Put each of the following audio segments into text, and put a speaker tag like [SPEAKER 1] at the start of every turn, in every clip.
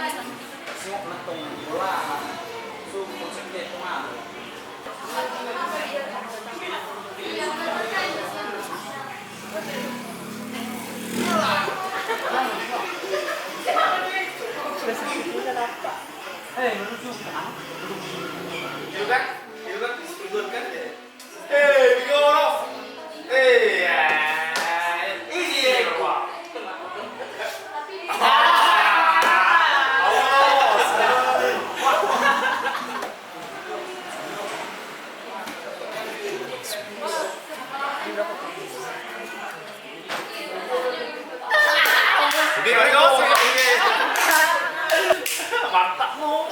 [SPEAKER 1] Semua penetung bola, su konsepnya itu mah. Menuju kenapa? Kan, ikut kan ya. Bingo. Ya. Iya, gua. Mantap lu.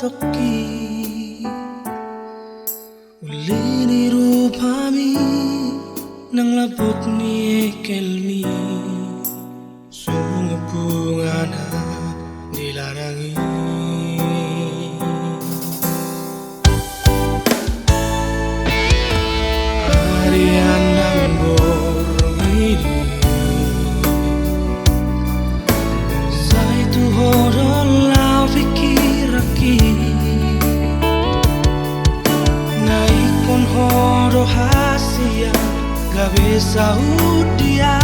[SPEAKER 2] toki ulini rupami nang labot ni kelmi sunga bunga na dilarangi harian nang borong ini sai tu hodol lau fikir aki naikon hodo hasia gabe saudia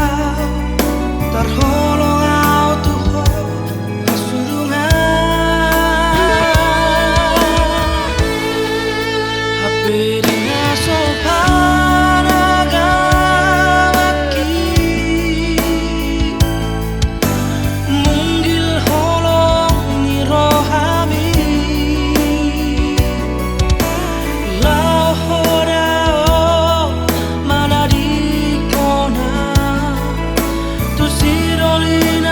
[SPEAKER 2] tarholong au tuho hasurungan haperi nasopana gawaki munggil holong ni rohami lau hodao mana di kona tu sirolina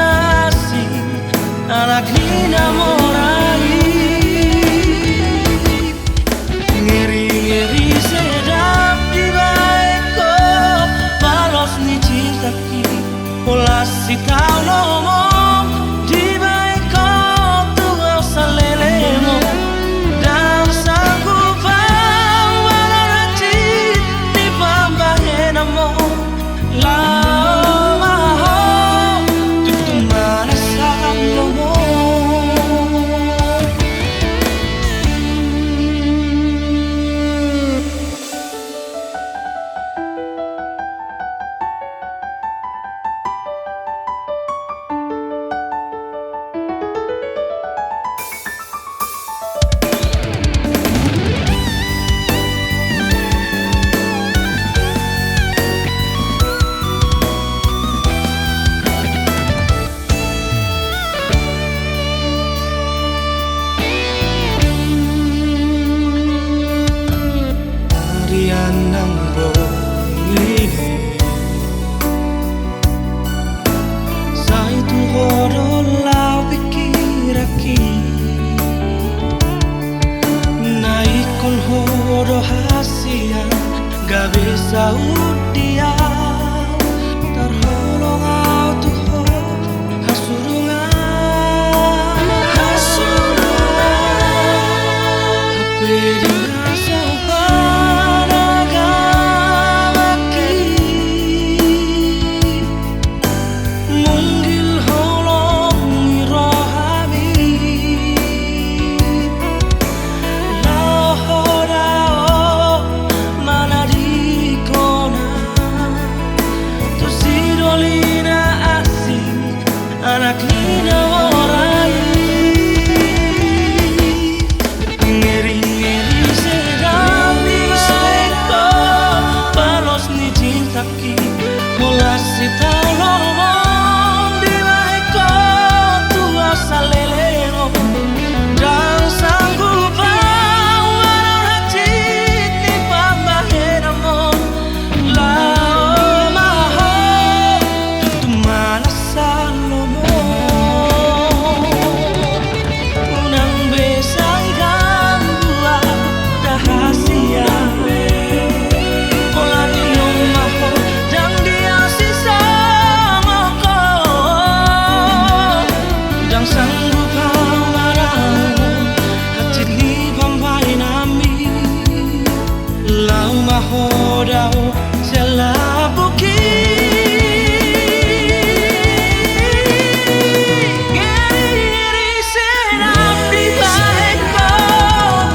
[SPEAKER 2] anak nina orai ngeri-ngeri sedang di baiko balos ni cintaki molas si tau lomong di baiko tua salelero dan sanggup bawa hati di pambaheramu lao maho tutu mana salomo unang besang gangua rahasia pola ninyong maho dan dia sisa moko dan sanggup marau hati ni pampai nami lau maho dau selabuki ngeri-ngeri sedap di baiko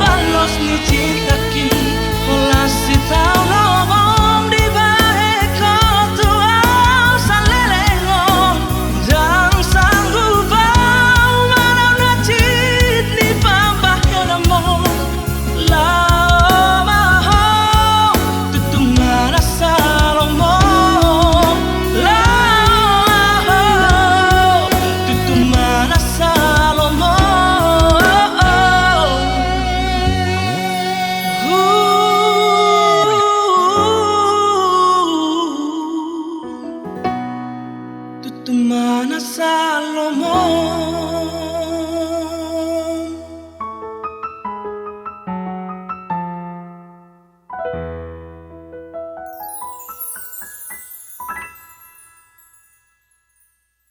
[SPEAKER 2] balos ni cintaki olas si tau lomong di baiko tua salelengon dan sanggup bau marau nacit ni pambaheramu lao maho tutung mana salomo lao tutung mana salomo tutung mana salomo